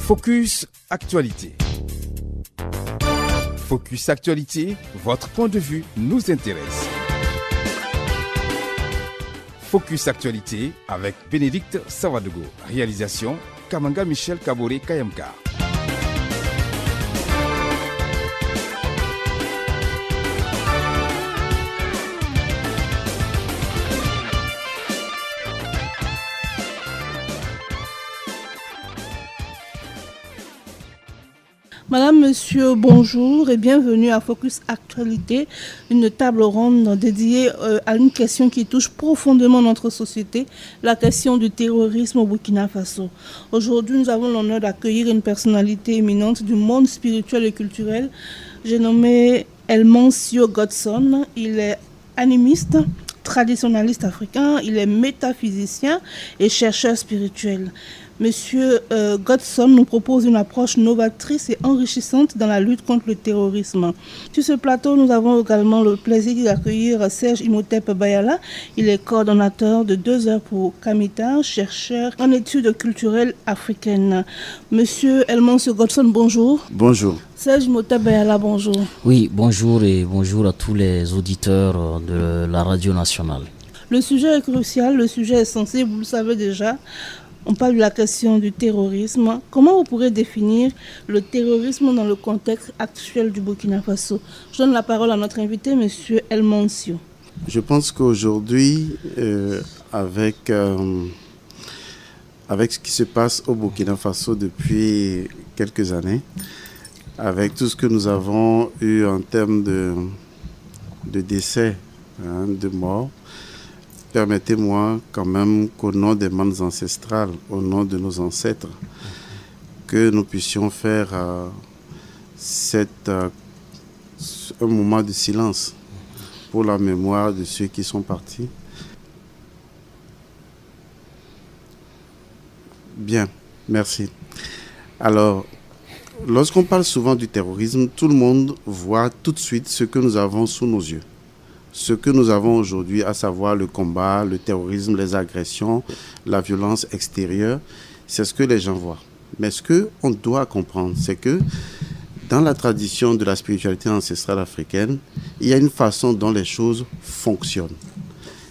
Focus Actualité. Focus Actualité, votre point de vue nous intéresse. Focus Actualité avec Bénédicte Savadogo. Réalisation Kamanga Michel Kabore Kayamka. Madame, Monsieur, bonjour et bienvenue à Focus Actualité, une table ronde dédiée à une question qui touche profondément notre société, la question du terrorisme au Burkina Faso. Aujourd'hui, nous avons l'honneur d'accueillir une personnalité éminente du monde spirituel et culturel. J'ai nommé Elmancio Godson. Il est animiste, traditionnaliste africain, il est métaphysicien et chercheur spirituel. Monsieur Godson nous propose une approche novatrice et enrichissante dans la lutte contre le terrorisme. Sur ce plateau, nous avons également le plaisir d'accueillir Serge Imhotep Bayala. Il est coordonnateur de 2 heures pour Kamita, chercheur en études culturelles africaines. Monsieur Elmancio Godson, bonjour. Bonjour. Serge Imhotep Bayala, bonjour. Oui, bonjour et bonjour à tous les auditeurs de la radio nationale. Le sujet est crucial, le sujet est sensible, vous le savez déjà. On parle de la question du terrorisme. Comment vous pourrez définir le terrorisme dans le contexte actuel du Burkina Faso? Je donne la parole à notre invité, M. Elmancio. Je pense qu'aujourd'hui, avec ce qui se passe au Burkina Faso depuis quelques années, avec tout ce que nous avons eu en termes de décès, de morts, permettez-moi quand même qu'au nom des mannes ancestrales, au nom de nos ancêtres, que nous puissions faire un moment de silence pour la mémoire de ceux qui sont partis. Bien, merci. Alors, lorsqu'on parle souvent du terrorisme, tout le monde voit tout de suite ce que nous avons sous nos yeux. Ce que nous avons aujourd'hui, à savoir le combat, le terrorisme, les agressions, la violence extérieure, c'est ce que les gens voient. Mais ce qu'on doit comprendre, c'est que dans la tradition de la spiritualité ancestrale africaine, il y a une façon dont les choses fonctionnent.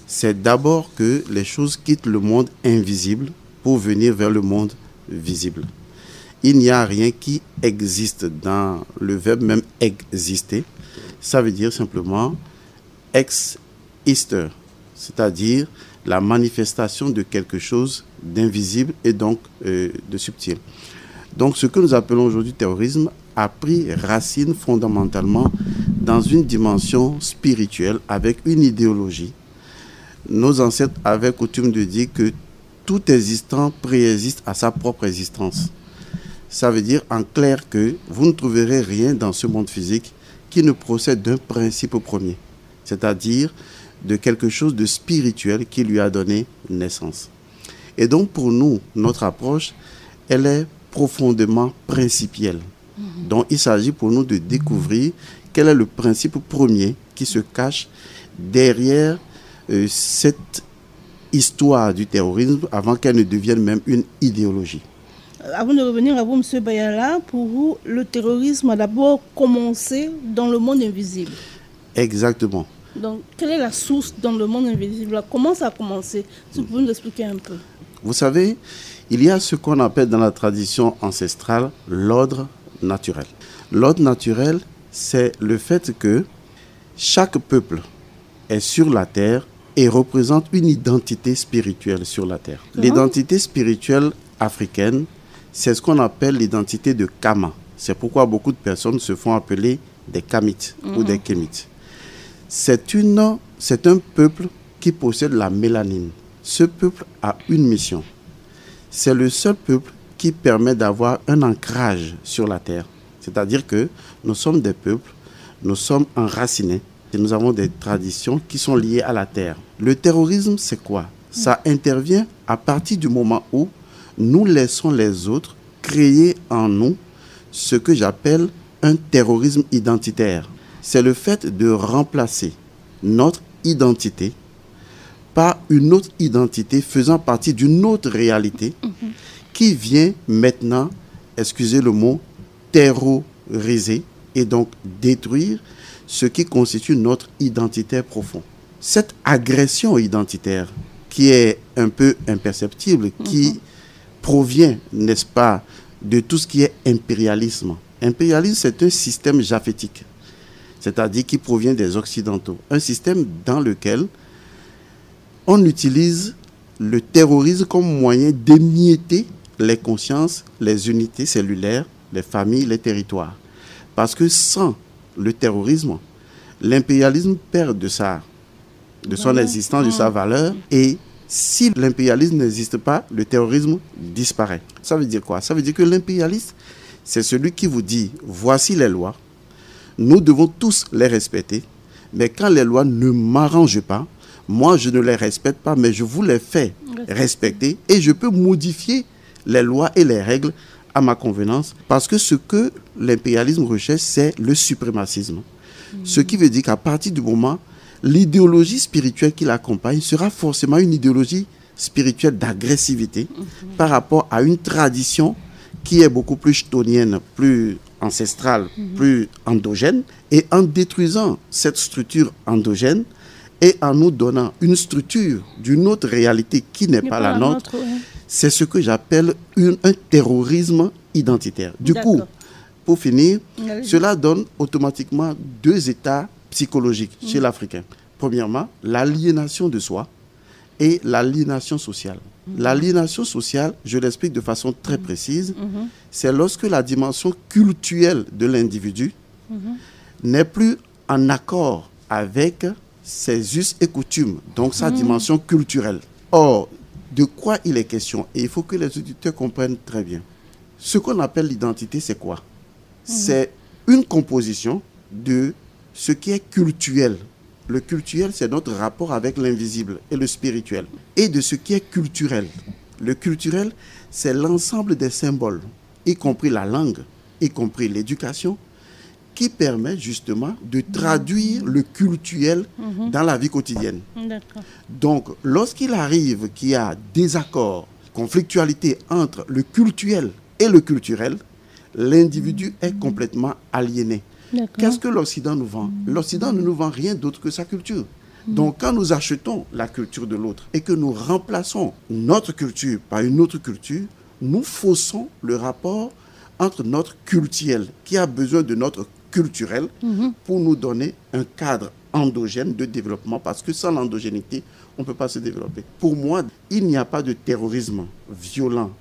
C'est d'abord que les choses quittent le monde invisible pour venir vers le monde visible. Il n'y a rien qui existe dans le verbe même exister. Ça veut dire simplement ex-ister, c'est-à-dire la manifestation de quelque chose d'invisible et donc de subtil. Donc ce que nous appelons aujourd'hui terrorisme a pris racine fondamentalement dans une dimension spirituelle avec une idéologie. Nos ancêtres avaient coutume de dire que tout existant préexiste à sa propre existence. Ça veut dire en clair que vous ne trouverez rien dans ce monde physique qui ne procède d'un principe premier, c'est-à-dire de quelque chose de spirituel qui lui a donné naissance. Et donc pour nous, notre approche, elle est profondément principielle. Donc il s'agit pour nous de découvrir quel est le principe premier qui se cache derrière cette histoire du terrorisme avant qu'elle ne devienne même une idéologie. Avant de revenir à vous, M. Bayala, pour vous, le terrorisme a d'abord commencé dans le monde invisible. Exactement. Donc, quelle est la source dans le monde invisible? Comment ça a commencé? Si vous pouvez nous expliquer un peu. Vous savez, il y a ce qu'on appelle dans la tradition ancestrale l'ordre naturel. L'ordre naturel, c'est le fait que chaque peuple est sur la terre et représente une identité spirituelle sur la terre. L'identité spirituelle africaine, c'est ce qu'on appelle l'identité de Kama. C'est pourquoi beaucoup de personnes se font appeler des Kamites ou des Kémites. C'est un peuple qui possède la mélanine. Ce peuple a une mission. C'est le seul peuple qui permet d'avoir un ancrage sur la terre. C'est-à-dire que nous sommes des peuples, nous sommes enracinés et nous avons des traditions qui sont liées à la terre. Le terrorisme, c'est quoi? Ça intervient à partir du moment où nous laissons les autres créer en nous ce que j'appelle un terrorisme identitaire. C'est le fait de remplacer notre identité par une autre identité faisant partie d'une autre réalité qui vient maintenant excusez le mot, terroriser et donc détruire ce qui constitue notre identitaire profond. Cette agression identitaire qui est un peu imperceptible, qui provient, n'est-ce pas, de tout ce qui est impérialisme. Impérialisme, c'est un système japhétique, c'est-à-dire qui provient des Occidentaux. Un système dans lequel on utilise le terrorisme comme moyen d'émietter les consciences, les unités cellulaires, les familles, les territoires. Parce que sans le terrorisme, l'impérialisme perd de son existence, de sa valeur. Et si l'impérialisme n'existe pas, le terrorisme disparaît. Ça veut dire quoi? Ça veut dire que l'impérialiste, c'est celui qui vous dit, voici les lois, nous devons tous les respecter, mais quand les lois ne m'arrangent pas, moi je ne les respecte pas, mais je vous les fais respecter et je peux modifier les lois et les règles à ma convenance, parce que ce que l'impérialisme recherche, c'est le suprémacisme. Ce qui veut dire qu'à partir du moment, l'idéologie spirituelle qui l'accompagne sera forcément une idéologie spirituelle d'agressivité par rapport à une tradition qui est beaucoup plus chthonienne, plus ancestrale, plus endogène. Et en détruisant cette structure endogène et en nous donnant une structure d'une autre réalité qui n'est pas la nôtre, c'est ce que j'appelle un terrorisme identitaire. Du coup, pour finir, cela donne automatiquement deux états psychologiques chez l'Africain. Premièrement, l'aliénation de soi et l'aliénation sociale. L'aliénation sociale, je l'explique de façon très précise, c'est lorsque la dimension cultuelle de l'individu n'est plus en accord avec ses us et coutumes, donc sa dimension culturelle. Or, de quoi il est question? Et il faut que les auditeurs comprennent très bien. Ce qu'on appelle l'identité, c'est quoi? C'est une composition de ce qui est cultuel. Le cultuel, c'est notre rapport avec l'invisible et le spirituel. Et de ce qui est culturel. Le culturel, c'est l'ensemble des symboles, y compris la langue, y compris l'éducation, qui permet justement de traduire le cultuel dans la vie quotidienne. Donc, lorsqu'il arrive qu'il y a désaccord, conflictualité entre le cultuel et le culturel, l'individu est complètement aliéné. Qu'est-ce que l'Occident nous vend? L'Occident ne nous vend rien d'autre que sa culture. Donc, quand nous achetons la culture de l'autre et que nous remplaçons notre culture par une autre culture, nous faussons le rapport entre notre culturel, qui a besoin de notre culturel, pour nous donner un cadre endogène de développement, parce que sans l'endogénité, on ne peut pas se développer. Pour moi, il n'y a pas de terrorisme violent,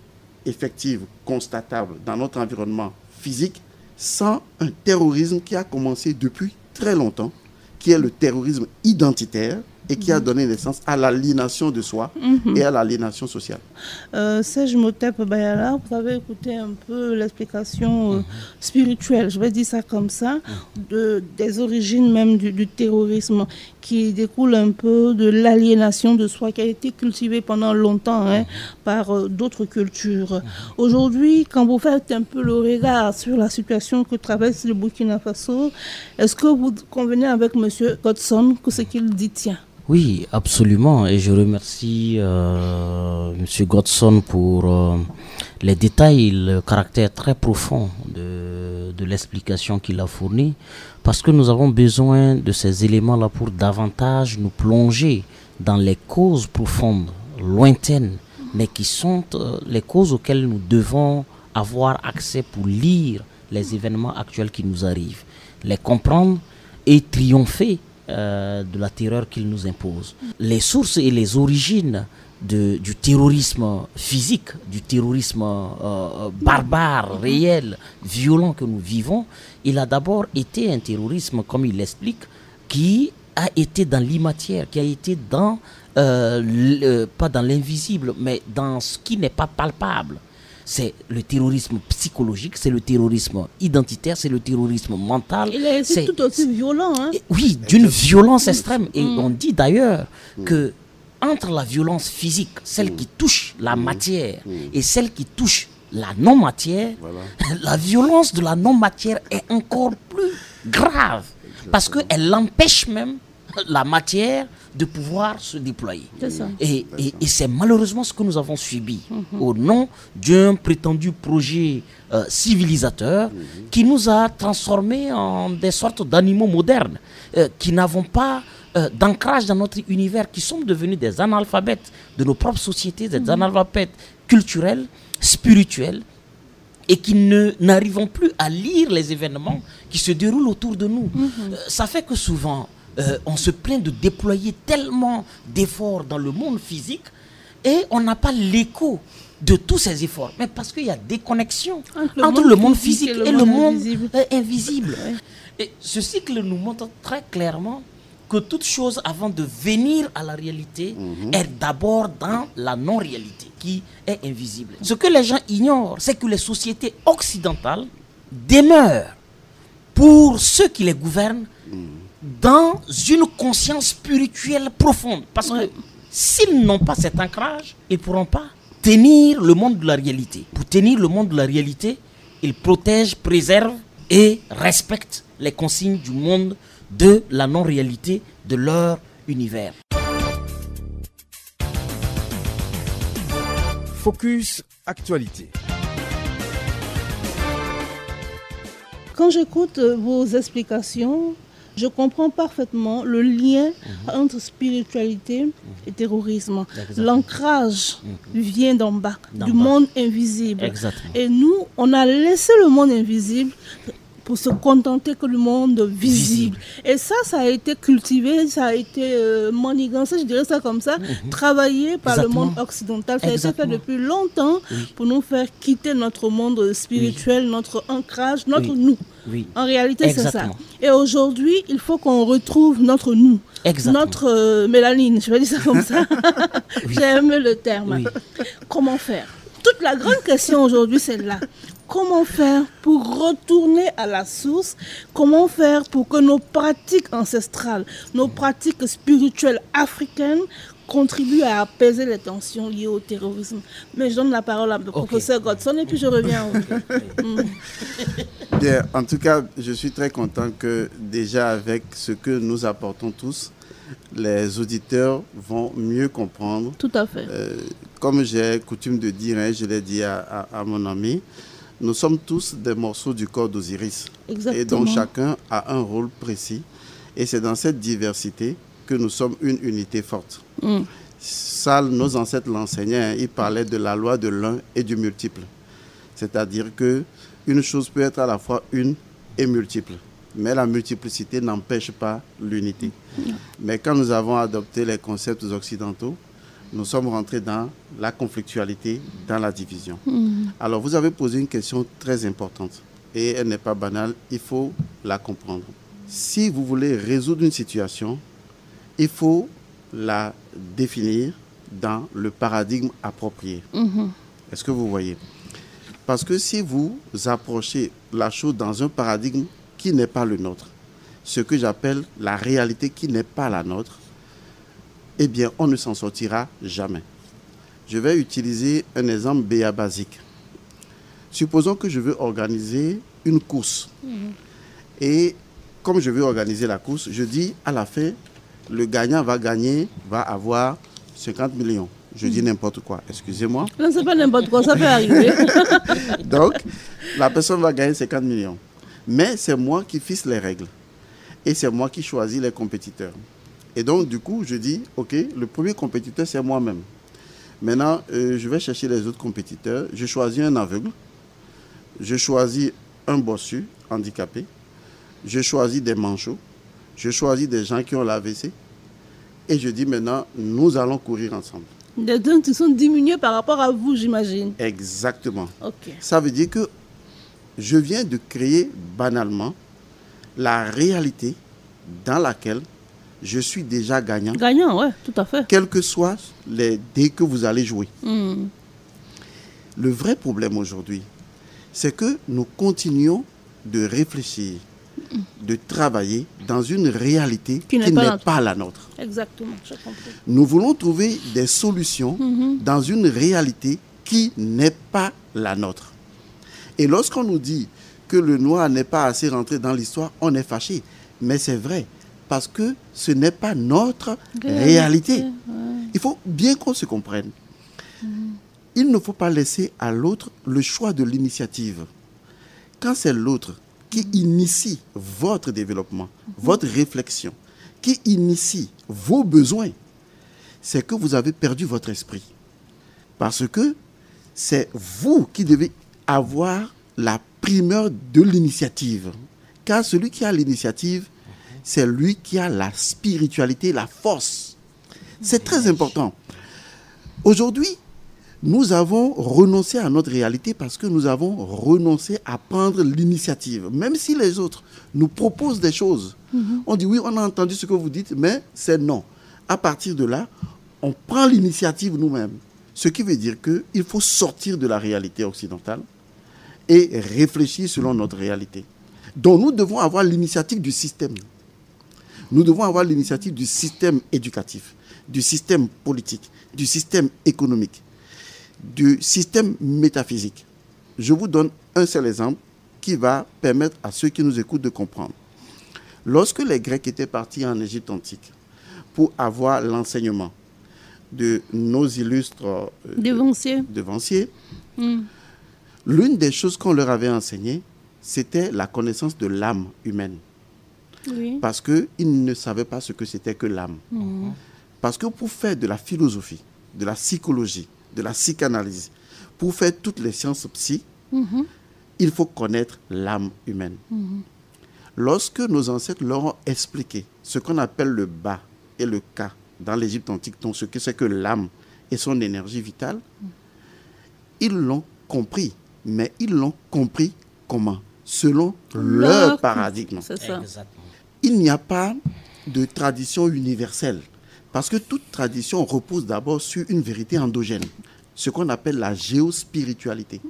effectif, constatable dans notre environnement physique, sans un terrorisme qui a commencé depuis très longtemps, qui est le terrorisme identitaire et qui a donné naissance à l'aliénation de soi et à l'aliénation sociale. Serge Motep Bayala, vous avez écouté un peu l'explication spirituelle, je vais dire ça comme ça, des origines même du terrorisme, qui découle un peu de l'aliénation de soi qui a été cultivée pendant longtemps par d'autres cultures. Aujourd'hui, quand vous faites un peu le regard sur la situation que traverse le Burkina Faso, est-ce que vous convenez avec M. Godson que ce qu'il dit tient? Oui, absolument. Et je remercie M. Godson pour les détails, le caractère très profond de l'explication qu'il a fournie, parce que nous avons besoin de ces éléments-là pour davantage nous plonger dans les causes profondes, lointaines, mais qui sont les causes auxquelles nous devons avoir accès pour lire les événements actuels qui nous arrivent, les comprendre et triompher de la terreur qu'il nous impose. Les sources et les origines du terrorisme physique, du terrorisme barbare, réel, violent que nous vivons, il a d'abord été un terrorisme, comme il l'explique, qui a été dans l'immatériel, qui a été dans, pas dans l'invisible, mais dans ce qui n'est pas palpable. C'est le terrorisme psychologique, c'est le terrorisme identitaire, c'est le terrorisme mental. C'est tout aussi violent. Oui, d'une violence extrême. Et on dit d'ailleurs que entre la violence physique, celle qui touche la matière, et celle qui touche la non-matière, la violence de la non-matière est encore plus grave. Parce qu'elle empêche même la matière de pouvoir se déployer. C'est ça. Et c'est malheureusement ce que nous avons subi au nom d'un prétendu projet civilisateur qui nous a transformés en des sortes d'animaux modernes qui n'avons pas d'ancrage dans notre univers, qui sont devenus des analphabètes de nos propres sociétés, des analphabètes culturels, spirituels, et qui n'arrivons plus à lire les événements qui se déroulent autour de nous. Ça fait que souvent, on se plaint de déployer tellement d'efforts dans le monde physique et on n'a pas l'écho de tous ces efforts. Mais parce qu'il y a des connexions entre le monde physique et le monde invisible. Ouais. Et ce cycle nous montre très clairement que toute chose, avant de venir à la réalité, est d'abord dans la non-réalité, qui est invisible. Ce que les gens ignorent, c'est que les sociétés occidentales demeurent, pour ceux qui les gouvernent, dans une conscience spirituelle profonde. Parce que s'ils n'ont pas cet ancrage, ils ne pourront pas tenir le monde de la réalité. Pour tenir le monde de la réalité, ils protègent, préservent et respectent les consignes du monde de la non-réalité de leur univers. Focus Actualité. Quand j'écoute vos explications, je comprends parfaitement le lien entre spiritualité et terrorisme. L'ancrage vient d'en bas, du monde invisible. Exactement. Et nous, on a laissé le monde invisible pour se contenter que le monde visible. Et ça a été cultivé, ça a été manigancé, je dirais ça comme ça, travaillé par le monde occidental. Ça a été fait depuis longtemps pour nous faire quitter notre monde spirituel, notre ancrage, notre nous. En réalité, c'est ça. Et aujourd'hui, il faut qu'on retrouve notre nous, notre mélanine, je vais dire ça comme ça. J'aime le terme. Comment faire? Toute la grande question aujourd'hui, c'est là. Comment faire pour retourner à la source? Comment faire pour que nos pratiques ancestrales, nos pratiques spirituelles africaines contribuent à apaiser les tensions liées au terrorisme? Mais je donne la parole à professeur Godson et puis je reviens. Bien, en tout cas, je suis très content que déjà avec ce que nous apportons tous, les auditeurs vont mieux comprendre. Tout à fait. Comme j'ai coutume de dire, je l'ai dit à mon ami, nous sommes tous des morceaux du corps d'Osiris. Exactement. Et donc chacun a un rôle précis. Et c'est dans cette diversité que nous sommes une unité forte. Ça, nos ancêtres l'enseignaient. Ils parlaient de la loi de l'un et du multiple. C'est-à-dire qu'une chose peut être à la fois une et multiple. Mais la multiplicité n'empêche pas l'unité. Mais quand nous avons adopté les concepts occidentaux, nous sommes rentrés dans la conflictualité, dans la division. Alors, vous avez posé une question très importante et elle n'est pas banale, il faut la comprendre. Si vous voulez résoudre une situation, il faut la définir dans le paradigme approprié. Est-ce que vous voyez? Parce que si vous approchez la chose dans un paradigme qui n'est pas le nôtre, ce que j'appelle la réalité qui n'est pas la nôtre, eh bien, on ne s'en sortira jamais. Je vais utiliser un exemple basique. Supposons que je veux organiser une course. Et comme je veux organiser la course, je dis à la fin, le gagnant va avoir 50 millions. Je dis n'importe quoi, excusez-moi. Non, c'est pas n'importe quoi, ça peut arriver. Donc, la personne va gagner 50 millions. Mais c'est moi qui fixe les règles. Et c'est moi qui choisis les compétiteurs. Et donc, du coup, je dis, OK, le premier compétiteur, c'est moi-même. Maintenant, je vais chercher les autres compétiteurs. Je choisis un aveugle. Je choisis un bossu handicapé. Je choisis des manchots. Je choisis des gens qui ont l'AVC. Et je dis maintenant, nous allons courir ensemble. Des gens qui sont diminués par rapport à vous, j'imagine. Exactement. OK. Ça veut dire que je viens de créer banalement la réalité dans laquelle je suis déjà gagnant. Gagnant, ouais, tout à fait. Quels que soient les dés que vous allez jouer. Le vrai problème aujourd'hui, c'est que nous continuons de réfléchir, de travailler dans une réalité qui n'est pas la nôtre. Exactement, j'ai compris. Nous voulons trouver des solutions dans une réalité qui n'est pas la nôtre. Et lorsqu'on nous dit que le noir n'est pas assez rentré dans l'histoire, on est fâché. Mais c'est vrai. parce que ce n'est pas notre réalité. Il faut bien qu'on se comprenne. Il ne faut pas laisser à l'autre le choix de l'initiative. Quand c'est l'autre qui initie votre développement, votre réflexion, qui initie vos besoins, c'est que vous avez perdu votre esprit. Parce que c'est vous qui devez avoir la primeur de l'initiative. Car celui qui a l'initiative, c'est lui qui a la spiritualité, la force. C'est très important. Aujourd'hui, nous avons renoncé à notre réalité parce que nous avons renoncé à prendre l'initiative. Même si les autres nous proposent des choses, on dit oui, on a entendu ce que vous dites, mais c'est non. À partir de là, on prend l'initiative nous-mêmes. Ce qui veut dire qu'il faut sortir de la réalité occidentale et réfléchir selon notre réalité. Donc nous devons avoir l'initiative du système. Nous devons avoir l'initiative du système éducatif, du système politique, du système économique, du système métaphysique. Je vous donne un seul exemple qui va permettre à ceux qui nous écoutent de comprendre. Lorsque les Grecs étaient partis en Égypte antique pour avoir l'enseignement de nos illustres devanciers, l'une des choses qu'on leur avait enseignées, c'était la connaissance de l'âme humaine. Oui. Parce qu'ils ne savaient pas ce que c'était que l'âme. Parce que pour faire de la philosophie, de la psychologie, de la psychanalyse, pour faire toutes les sciences psy, il faut connaître l'âme humaine. Lorsque nos ancêtres leur ont expliqué ce qu'on appelle le bas et le ka dans l'Égypte antique, donc ce que c'est que l'âme et son énergie vitale, ils l'ont compris. Mais ils l'ont compris comment? Selon leur paradigme. C'est ça. Il n'y a pas de tradition universelle. Parce que toute tradition repose d'abord sur une vérité endogène, ce qu'on appelle la géospiritualité.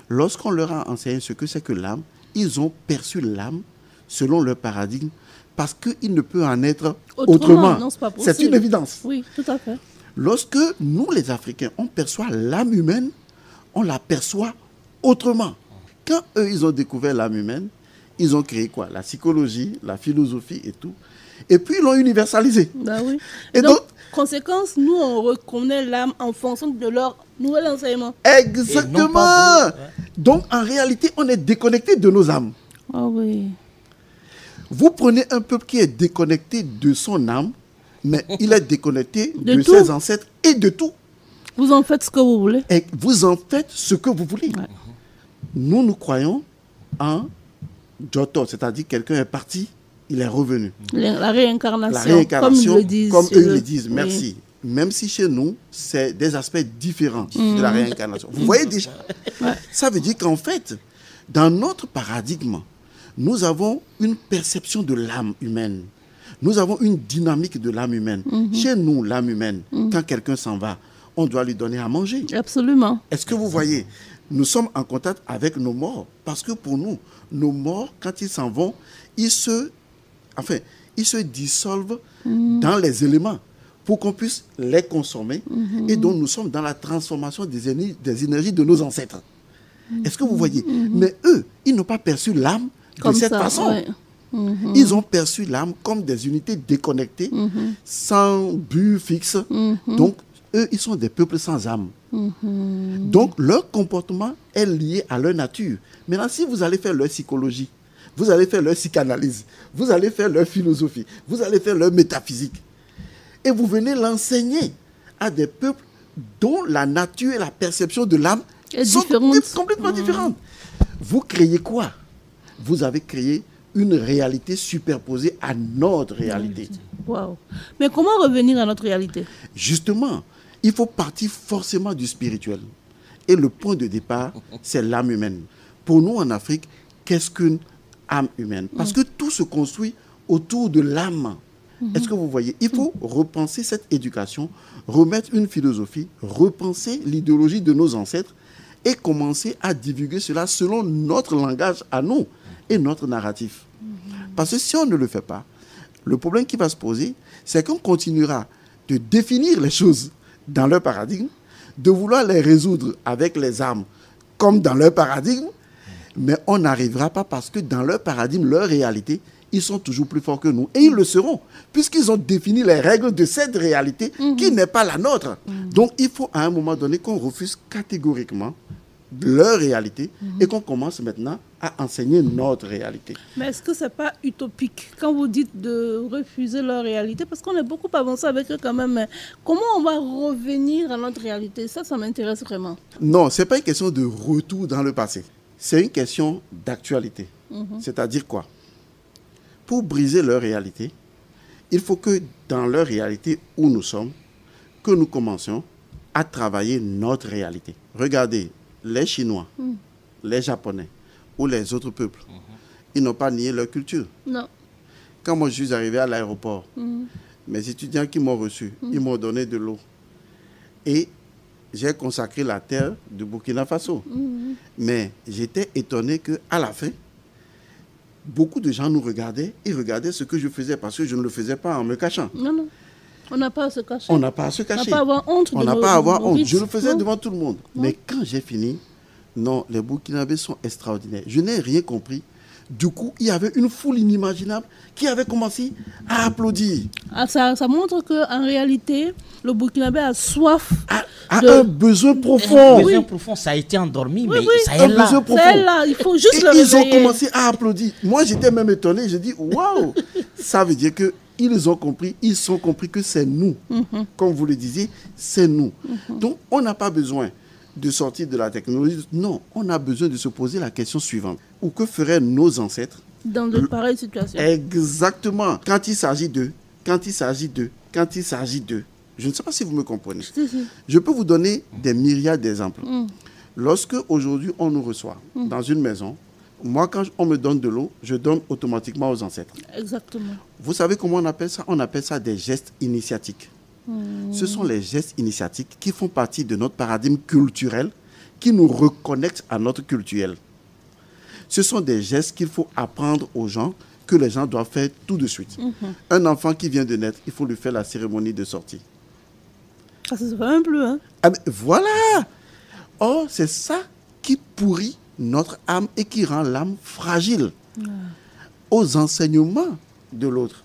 Lorsqu'on leur a enseigné ce que c'est que l'âme, ils ont perçu l'âme selon leur paradigme, parce qu'il ne peut en être autrement. Non, c'est pas possible. C'est une évidence. Oui, tout à fait. Lorsque nous, les Africains, on perçoit l'âme humaine, on la perçoit autrement. Quand eux, ils ont découvert l'âme humaine, ils ont créé quoi? La psychologie, la philosophie et tout. Et puis, ils l'ont universalisé. Bah oui. Et donc, conséquence, nous, on reconnaît l'âme en fonction de leur nouvel enseignement. Exactement. Donc, en réalité, on est déconnecté de nos âmes. Ah oui. Vous prenez un peuple qui est déconnecté de son âme, mais il est déconnecté de tout. ses ancêtres et de tout. Vous en faites ce que vous voulez. Et vous en faites ce que vous voulez. Ouais. Nous croyons en Joto, c'est-à-dire quelqu'un est parti, il est revenu. La réincarnation. La réincarnation, comme eux le disent. Merci. Oui. Même si chez nous, c'est des aspects différents de la réincarnation. Vous voyez déjà? Ça veut dire qu'en fait, dans notre paradigme, nous avons une perception de l'âme humaine. Nous avons une dynamique de l'âme humaine. Chez nous, l'âme humaine, quand quelqu'un s'en va, on doit lui donner à manger. Absolument. Est-ce que vous voyez? Nous sommes en contact avec nos morts. Parce que pour nous, nos morts, quand ils s'en vont, ils se dissolvent dans les éléments pour qu'on puisse les consommer. Et donc, nous sommes dans la transformation des énergies de nos ancêtres. Est-ce que vous voyez? Mais eux, ils n'ont pas perçu l'âme de cette façon. Ouais. Ils ont perçu l'âme comme des unités déconnectées, sans but fixe. Donc, eux, ils sont des peuples sans âme. Donc, leur comportement est lié à leur nature. Maintenant, si vous allez faire leur psychologie, vous allez faire leur psychanalyse, vous allez faire leur philosophie, vous allez faire leur métaphysique, et vous venez l'enseigner à des peuples dont la nature et la perception de l'âme sont complètement différentes. Vous créez quoi? Vous avez créé une réalité superposée à notre réalité. Wow. Mais comment revenir à notre réalité? Justement, il faut partir forcément du spirituel. Et le point de départ, c'est l'âme humaine. Pour nous, en Afrique, qu'est-ce qu'une âme humaine? Parce que tout se construit autour de l'âme. Est-ce que vous voyez? Il faut repenser cette éducation, remettre une philosophie, repenser l'idéologie de nos ancêtres et commencer à divulguer cela selon notre langage à nous et notre narratif. Parce que si on ne le fait pas, le problème qui va se poser, c'est qu'on continuera de définir les choses dans leur paradigme, de vouloir les résoudre avec les armes comme dans leur paradigme, mais on n'arrivera pas parce que dans leur paradigme, leur réalité, ils sont toujours plus forts que nous. Et ils le seront, puisqu'ils ont défini les règles de cette réalité qui n'est pas la nôtre. Donc, il faut à un moment donné qu'on refuse catégoriquement leur réalité et qu'on commence maintenant à enseigner notre réalité. Mais est-ce que ce n'est pas utopique quand vous dites de refuser leur réalité? Parce qu'on est beaucoup avancé avec eux quand même. Mais comment on va revenir à notre réalité? Ça m'intéresse vraiment. Non, ce n'est pas une question de retour dans le passé. C'est une question d'actualité. C'est-à-dire quoi? Pour briser leur réalité, il faut que dans leur réalité où nous sommes, que nous commencions à travailler notre réalité. Regardez, les Chinois, les Japonais ou les autres peuples, ils n'ont pas nié leur culture. Non. Quand moi je suis arrivé à l'aéroport, mes étudiants qui m'ont reçu, ils m'ont donné de l'eau. Et j'ai consacré la terre du Burkina Faso. Mais j'étais étonné qu'à la fin, beaucoup de gens nous regardaient et regardaient ce que je faisais parce que je ne le faisais pas en me cachant. Non, non. On n'a pas à se cacher. On n'a pas à se cacher. On n'a pas à avoir honte. On n'a pas à avoir honte. Je le faisais non. devant tout le monde. Non. Mais quand j'ai fini, non, les Burkinabés sont extraordinaires. Je n'ai rien compris. Du coup, il y avait une foule inimaginable qui avait commencé à applaudir. Ah, ça montre qu'en réalité, le Burkinabé a soif. Un besoin profond. Un besoin profond, ça a été endormi, mais ça est un là. besoin profond. Ça est là, il faut juste et le réveiller. Ils ont commencé à applaudir. Moi, j'étais même étonné. Je dis, waouh, ça veut dire qu'ils ont compris, ils ont compris que c'est nous. Comme vous le disiez, c'est nous. Donc, on n'a pas besoin de sortir de la technologie. Non, on a besoin de se poser la question suivante. Ou que feraient nos ancêtres dans de pareilles situations? Exactement. Quand il s'agit d'eux, quand il s'agit d'eux, quand il s'agit d'eux. Je ne sais pas si vous me comprenez. Si. Je peux vous donner des myriades d'exemples. Lorsque aujourd'hui on nous reçoit dans une maison, moi quand on me donne de l'eau, je donne automatiquement aux ancêtres. Exactement. Vous savez comment on appelle ça? On appelle ça des gestes initiatiques. Ce sont les gestes initiatiques qui font partie de notre paradigme culturel, qui nous reconnectent à notre culturel. Ce sont des gestes qu'il faut apprendre aux gens, que les gens doivent faire tout de suite. Un enfant qui vient de naître, il faut lui faire la cérémonie de sortie. Ça se fait même plus, hein? Ah, voilà! Or, c'est ça qui pourrit notre âme et qui rend l'âme fragile aux enseignements de l'autre.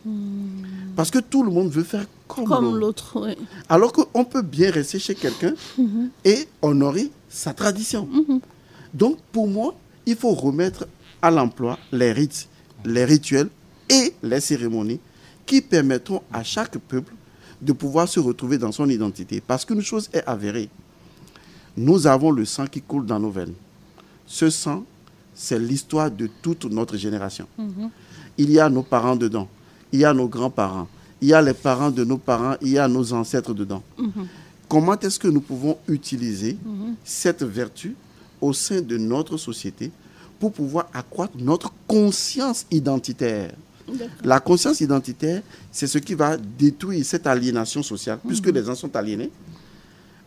Parce que tout le monde veut faire comme l'autre. Oui. Alors qu'on peut bien rester chez quelqu'un et honorer sa tradition. Donc, pour moi, il faut remettre à l'emploi les rites, les rituels et les cérémonies qui permettront à chaque peuple de pouvoir se retrouver dans son identité. Parce qu'une chose est avérée, nous avons le sang qui coule dans nos veines. Ce sang, c'est l'histoire de toute notre génération. Il y a nos parents dedans, il y a nos grands-parents, il y a les parents de nos parents, il y a nos ancêtres dedans. Comment est-ce que nous pouvons utiliser cette vertu au sein de notre société pour pouvoir accroître notre conscience identitaire? La conscience identitaire, c'est ce qui va détruire cette aliénation sociale, puisque les gens sont aliénés.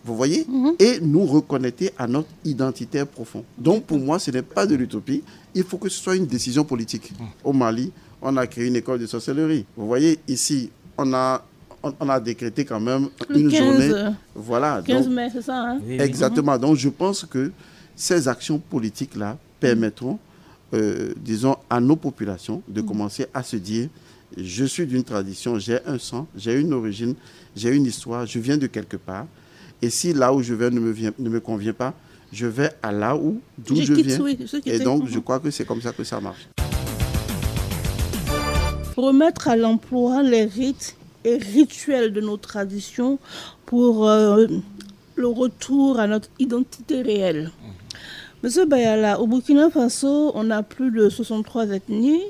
Vous voyez? Et nous reconnecter à notre identitaire profond. Donc, pour moi, ce n'est pas de l'utopie. Il faut que ce soit une décision politique. Au Mali, on a créé une école de sorcellerie. Vous voyez, ici, on a décrété quand même une journée. Voilà. 15 mai, c'est ça, hein? Exactement. Donc, je pense que ces actions politiques-là permettront, disons, à nos populations de commencer à se dire, je suis d'une tradition, j'ai un sang, j'ai une origine, j'ai une histoire, je viens de quelque part. Et si là où je vais ne me convient pas, je vais à là où d'où je viens. Et donc, je crois que c'est comme ça que ça marche. Remettre à l'emploi les rites et rituels de nos traditions pour le retour à notre identité réelle. Monsieur Bayala, au Burkina Faso, on a plus de 63 ethnies,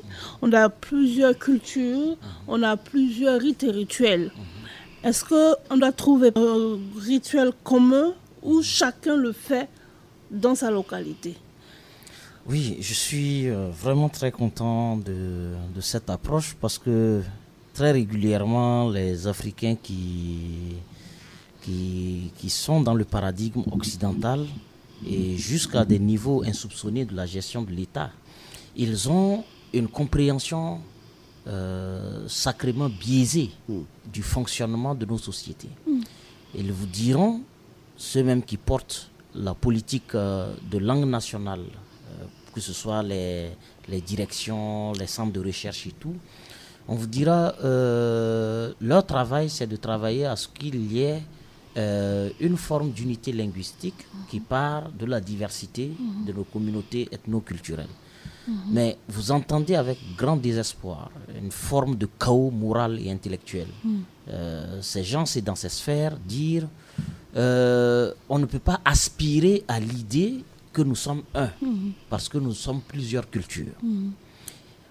on a plusieurs cultures, on a plusieurs rites et rituels. Est-ce qu'on doit trouver un rituel commun où chacun le fait dans sa localité? Oui, je suis vraiment très content de cette approche parce que très régulièrement, les Africains qui sont dans le paradigme occidental et jusqu'à des niveaux insoupçonnés de la gestion de l'État, ils ont une compréhension sacrément biaisée du fonctionnement de nos sociétés. Ils vous diront, ceux-mêmes qui portent la politique de langue nationale, que ce soit les directions, les centres de recherche et tout, on vous dira, leur travail, c'est de travailler à ce qu'il y ait une forme d'unité linguistique qui part de la diversité de nos communautés ethno-culturelles. Mais vous entendez avec grand désespoir une forme de chaos moral et intellectuel. Ces gens, c'est dans ces sphères, dire on ne peut pas aspirer à l'idée que nous sommes un, parce que nous sommes plusieurs cultures.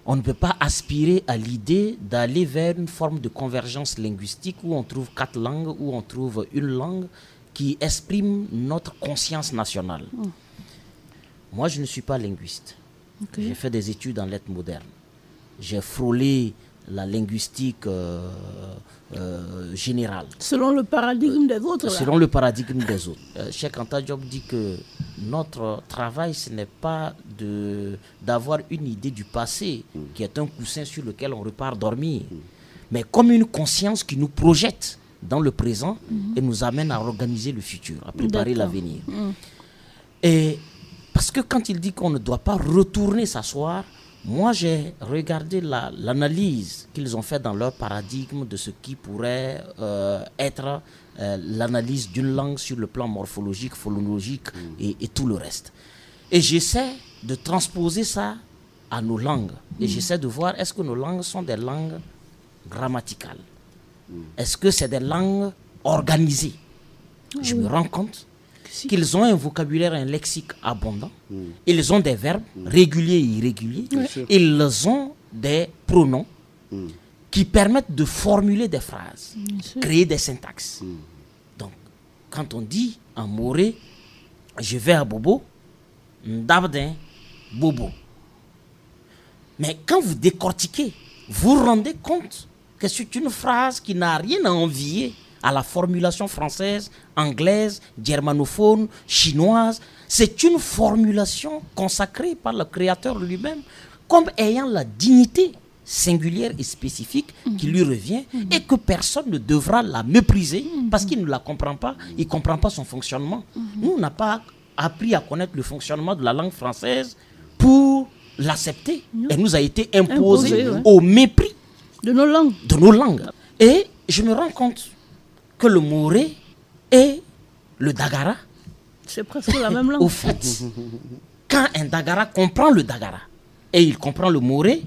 On ne peut pas aspirer à l'idée d'aller vers une forme de convergence linguistique où on trouve 4 langues, où on trouve une langue qui exprime notre conscience nationale. Moi, je ne suis pas linguiste. J'ai fait des études en lettres modernes. J'ai frôlé la linguistique générale. Selon le paradigme des autres. Selon le paradigme des autres. Cheikh Anta Diop dit que notre travail, ce n'est pas d'avoir une idée du passé, qui est un coussin sur lequel on repart dormir, mais comme une conscience qui nous projette dans le présent et nous amène à organiser le futur, à préparer l'avenir. Et parce que quand il dit qu'on ne doit pas retourner s'asseoir, moi j'ai regardé l'analyse qu'ils ont fait dans leur paradigme de ce qui pourrait être l'analyse d'une langue sur le plan morphologique, phonologique et tout le reste. Et j'essaie de transposer ça à nos langues. Et j'essaie de voir, est-ce que nos langues sont des langues grammaticales? Est-ce que c'est des langues organisées? Je me rends compte qu'ils ont un vocabulaire, un lexique abondant. Ils ont des verbes réguliers et irréguliers. Ils ont des pronoms qui permettent de formuler des phrases, créer des syntaxes. Donc, quand on dit en moré, je vais à Bobo, Ndabden, Bobo. Mais quand vous décortiquez, vous vous rendez compte que c'est une phrase qui n'a rien à envier à la formulation française, anglaise, germanophone, chinoise. C'est une formulation consacrée par le créateur lui-même comme ayant la dignité singulière et spécifique qui lui revient et que personne ne devra la mépriser parce qu'il ne la comprend pas, il ne comprend pas son fonctionnement. Nous, on n'a pas appris à connaître le fonctionnement de la langue française pour l'accepter. Elle nous a été imposée au mépris de nos langues. Et je me rends compte que le moré et le dagara, c'est presque la même langue. Au fait, quand un dagara comprend le dagara et il comprend le moré,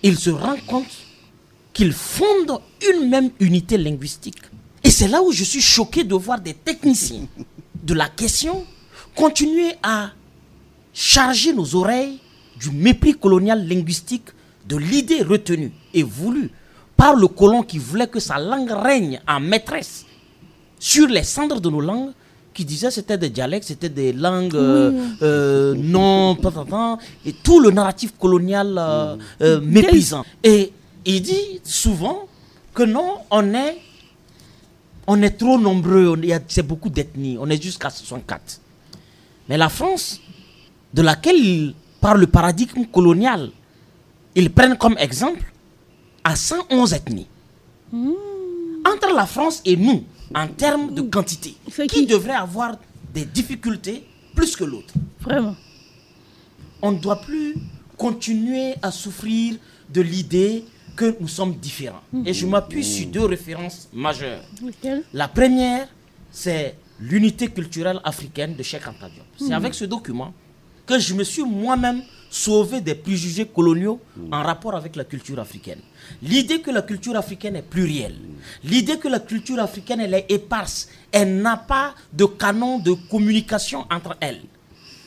il se rend compte qu'ils fondent une même unité linguistique. Et c'est là où je suis choqué de voir des techniciens de la question continuer à charger nos oreilles du mépris colonial linguistique, de l'idée retenue et voulue par le colon qui voulait que sa langue règne en maîtresse sur les cendres de nos langues, qui disait que c'était des dialectes, c'était des langues non, et tout le narratif colonial méprisant. Et il dit souvent que non, on est trop nombreux, c'est beaucoup d'ethnies, on est jusqu'à 64. Mais la France, de laquelle, par le paradigme colonial, ils prennent comme exemple, à 111 ethnies. Entre la France et nous, en termes de quantité, qui devrait avoir des difficultés plus que l'autre? Vraiment. On ne doit plus continuer à souffrir de l'idée que nous sommes différents. Et je m'appuie sur 2 références majeures. La première, c'est l'unité culturelle africaine de Cheikh Anta Diop. C'est avec ce document que je me suis moi-même sauvé des préjugés coloniaux en rapport avec la culture africaine. L'idée que la culture africaine est plurielle, l'idée que la culture africaine elle est éparse, elle n'a pas de canon de communication entre elles.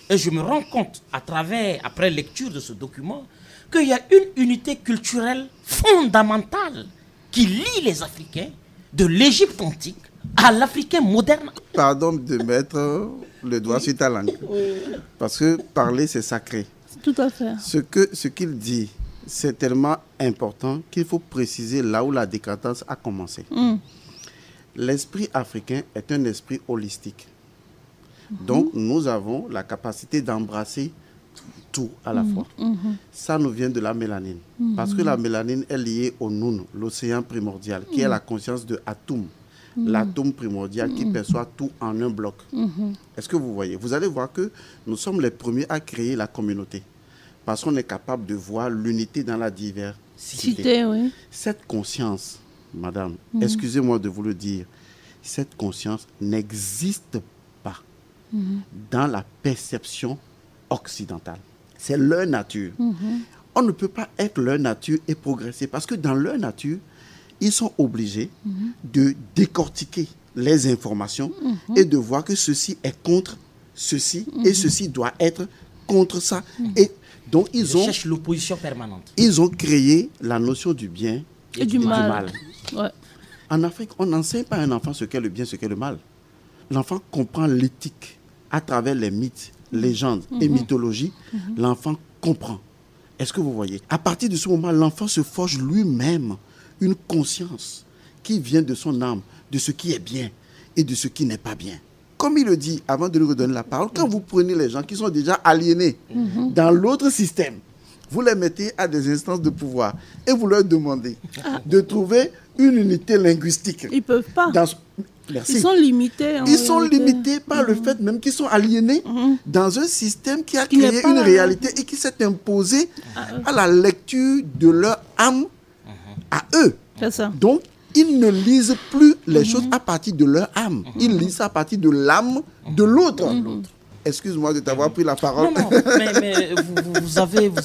Et je me rends compte, après lecture de ce document, qu'il y a une unité culturelle fondamentale qui lie les Africains de l'Égypte antique à l'Africain moderne. Pardon de mettre le doigt sur ta langue. Parce que parler, c'est sacré. Tout à fait. Ce qu'il dit, c'est tellement important qu'il faut préciser là où la décadence a commencé. L'esprit africain est un esprit holistique. Donc, nous avons la capacité d'embrasser tout à la fois. Ça nous vient de la mélanine. Parce que la mélanine est liée au Noun, l'océan primordial, qui est la conscience de Atum. L'atome primordial qui perçoit tout en un bloc. Est-ce que vous voyez? Vous allez voir que nous sommes les premiers à créer la communauté. parce qu'on est capable de voir l'unité dans la diversité. Cité, oui. Cette conscience, madame, excusez-moi de vous le dire, cette conscience n'existe pas dans la perception occidentale. C'est leur nature. On ne peut pas être leur nature et progresser parce que dans leur nature, ils sont obligés de décortiquer les informations et de voir que ceci est contre ceci et ceci doit être contre ça. Et donc, ils cherchent l'opposition permanente. Ils ont créé la notion du bien et du mal. Ouais. En Afrique, on n'enseigne pas à un enfant ce qu'est le bien, ce qu'est le mal. L'enfant comprend l'éthique à travers les mythes, légendes et mythologies. L'enfant comprend. Est-ce que vous voyez? À partir de ce moment, l'enfant se forge lui-même une conscience qui vient de son âme, de ce qui est bien et de ce qui n'est pas bien. Comme il le dit, avant de lui redonner la parole, quand vous prenez les gens qui sont déjà aliénés dans l'autre système, vous les mettez à des instances de pouvoir et vous leur demandez de trouver une unité linguistique. Ils ne peuvent pas. Merci. Ils sont limités. Ils sont limités par le fait même qu'ils sont aliénés dans un système qui a créé une réalité et qui s'est imposé à la lecture de leur âme à eux. C'est ça. Donc, ils ne lisent plus les choses à partir de leur âme. Ils lisent à partir de l'âme de l'autre. Excuse-moi de t'avoir pris la parole. Non, mais vous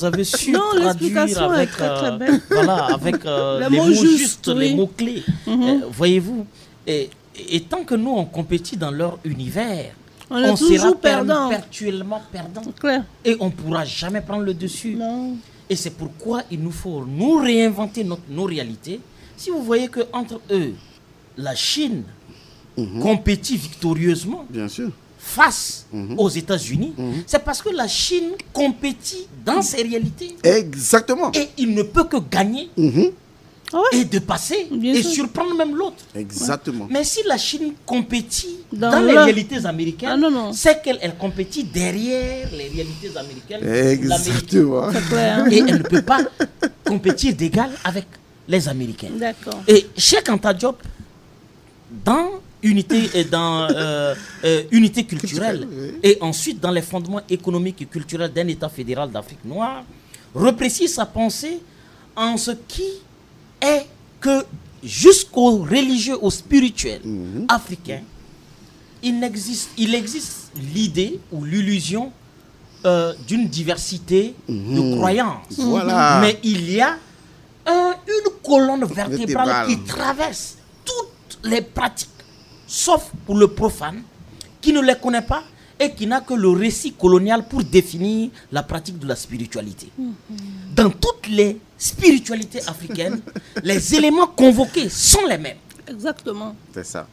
avez su traduire avec, très belle. Voilà, avec les mots justes, les mots clés. Voyez-vous, et tant que nous, on compétit dans leur univers, on sera perpétuellement perdant. Et on ne pourra jamais prendre le dessus. Non. Et c'est pourquoi il nous faut nous réinventer nos réalités. Si vous voyez qu'entre eux, la Chine compétit victorieusement, bien sûr, face aux États-Unis, c'est parce que la Chine compétit dans ses réalités. Exactement. Et il ne peut que gagner et dépasser et surprendre même l'autre. Exactement. Mais si la Chine compétit dans les réalités américaines, c'est qu'elle compétit derrière les réalités américaines. Exactement. Et elle ne peut pas compétir d'égal avec les Américains. D'accord. Et Cheikh Anta Diop, dans unité culturelle et ensuite dans les fondements économiques et culturels d'un État fédéral d'Afrique noire, reprécise sa pensée en ce qui est que jusqu'aux religieux, aux spirituels africains, il existe l'idée ou l'illusion d'une diversité de croyances. Voilà. Mais il y a une colonne vertébrale qui traverse toutes les pratiques, sauf pour le profane, qui ne les connaît pas et qui n'a que le récit colonial pour définir la pratique de la spiritualité. Dans toutes les spiritualités africaines, les éléments convoqués sont les mêmes. Exactement. C'est ça.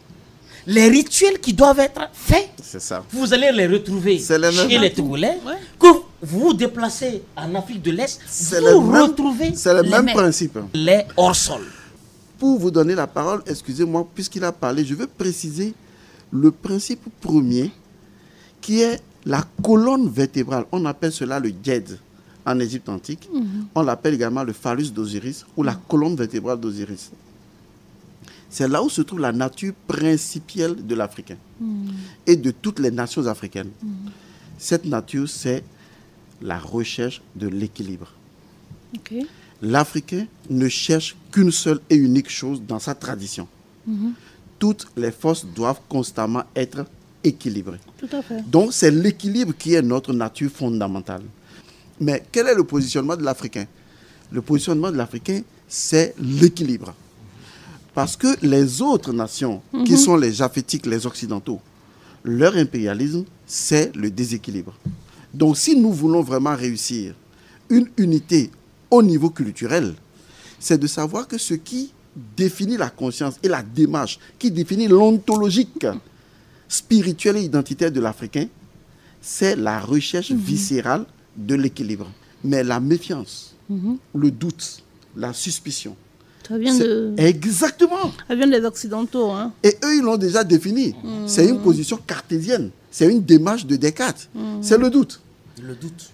Les rituels qui doivent être faits, c'est ça. Vous allez les retrouver chez les Togolais. Que vous vous déplacez en Afrique de l'Est, vous retrouvez le même principe. Les hors-sol. Pour vous donner la parole, excusez-moi, puisqu'il a parlé, je veux préciser le principe premier qui est la colonne vertébrale. On appelle cela le djed en Égypte antique. On l'appelle également le phallus d'Osiris ou la colonne vertébrale d'Osiris. C'est là où se trouve la nature principielle de l'Africain et de toutes les nations africaines. Cette nature, c'est la recherche de l'équilibre. Okay. L'Africain ne cherche qu'une seule et unique chose dans sa tradition. Toutes les forces doivent constamment être équilibrées. Tout à fait. Donc, c'est l'équilibre qui est notre nature fondamentale. Mais quel est le positionnement de l'Africain? Le positionnement de l'Africain, c'est l'équilibre. Parce que les autres nations, qui sont les Japhétiques, les Occidentaux, leur impérialisme, c'est le déséquilibre. Donc, si nous voulons vraiment réussir une unité au niveau culturel, c'est de savoir que ce qui définit la conscience et la démarche, qui définit l'ontologique spirituelle et identitaire de l'Africain, c'est la recherche viscérale de l'équilibre. Mais la méfiance, le doute, la suspicion, ça vient de... Exactement. Ça vient des Occidentaux. Hein. Et eux, ils l'ont déjà défini. C'est une position cartésienne. C'est une démarche de Descartes. C'est le doute. Le doute.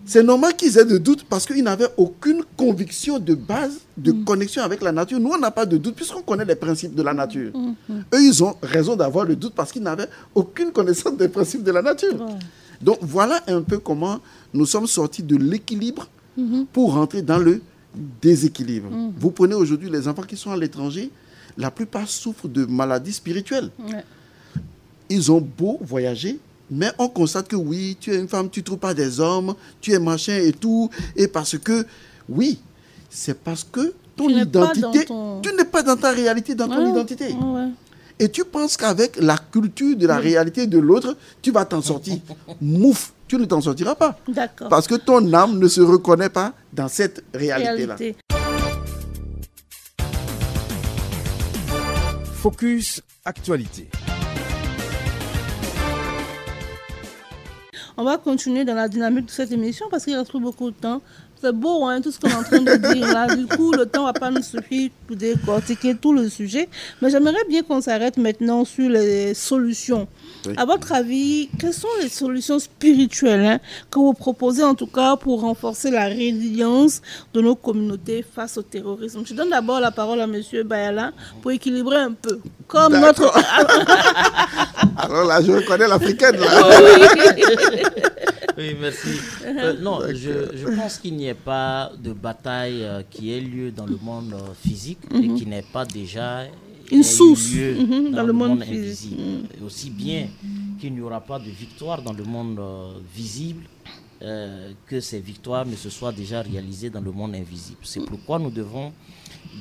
C'est normal qu'ils aient de doute parce qu'ils n'avaient aucune conviction de base, de connexion avec la nature. Nous, on n'a pas de doute puisqu'on connaît les principes de la nature. Eux, ils ont raison d'avoir le doute parce qu'ils n'avaient aucune connaissance des principes de la nature. Donc voilà un peu comment nous sommes sortis de l'équilibre pour rentrer dans le déséquilibre. Vous prenez aujourd'hui les enfants qui sont à l'étranger, la plupart souffrent de maladies spirituelles. Ouais. Ils ont beau voyager, mais on constate que oui, tu es une femme, tu ne trouves pas des hommes, tu es machin et tout. Et parce que, oui, c'est parce que ton identité, tu n'es pas dans ta réalité, dans ton identité. Ouais. Et tu penses qu'avec la culture de la réalité de l'autre, tu vas t'en sortir. Mouf, tu ne t'en sortiras pas. D'accord. Parce que ton âme ne se reconnaît pas dans cette réalité-là. Focus Actualité. On va continuer dans la dynamique de cette émission parce qu'il reste plus beaucoup de temps. C'est beau, hein, tout ce qu'on est en train de dire là. Du coup, le temps ne va pas nous suffire pour décortiquer tout le sujet. Mais j'aimerais bien qu'on s'arrête maintenant sur les solutions. Oui. À votre avis, quelles sont les solutions spirituelles que vous proposez en tout cas pour renforcer la résilience de nos communautés face au terrorisme? Je donne d'abord la parole à M. Bayala pour équilibrer un peu. Comme notre... Alors là, je reconnais l'africaine. Là. Oui, merci. Non, je pense qu'il n'y ait pas de bataille qui ait lieu dans le monde physique et qui n'ait pas déjà une source dans le monde invisible. Et aussi bien qu'il n'y aura pas de victoire dans le monde visible, que ces victoires ne se soient déjà réalisées dans le monde invisible. C'est pourquoi nous devons,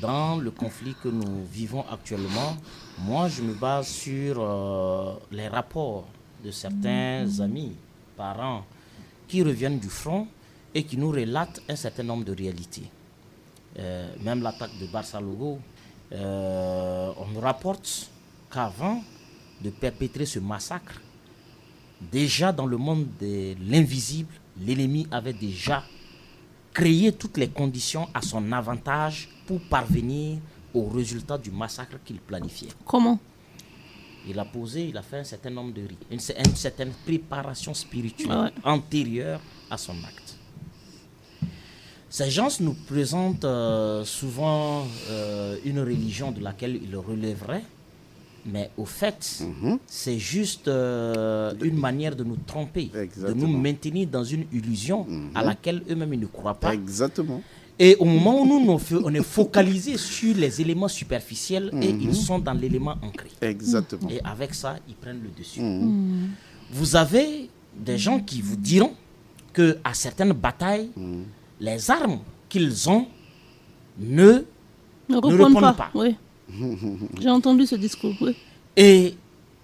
dans le conflit que nous vivons actuellement, moi je me base sur les rapports de certains amis, parents, qui reviennent du front et qui nous relatent un certain nombre de réalités. Même l'attaque de Barça Logo, on nous rapporte qu'avant de perpétrer ce massacre, déjà dans le monde de l'invisible, l'ennemi avait déjà créé toutes les conditions à son avantage pour parvenir au résultat du massacre qu'il planifiait. Comment ? Il a fait un certain nombre de rites, une certaine préparation spirituelle antérieure à son acte. Ces gens nous présentent souvent une religion de laquelle ils relèveraient, mais au fait, c'est juste une manière de nous tromper, de nous maintenir dans une illusion à laquelle eux-mêmes ils ne croient pas. Exactement. Et au moment où nous on est focalisé sur les éléments superficiels et ils sont dans l'élément ancré. Exactement. Et avec ça, ils prennent le dessus. Vous avez des gens qui vous diront qu'à certaines batailles, les armes qu'ils ont ne répondent pas. Oui. J'ai entendu ce discours. Oui. Et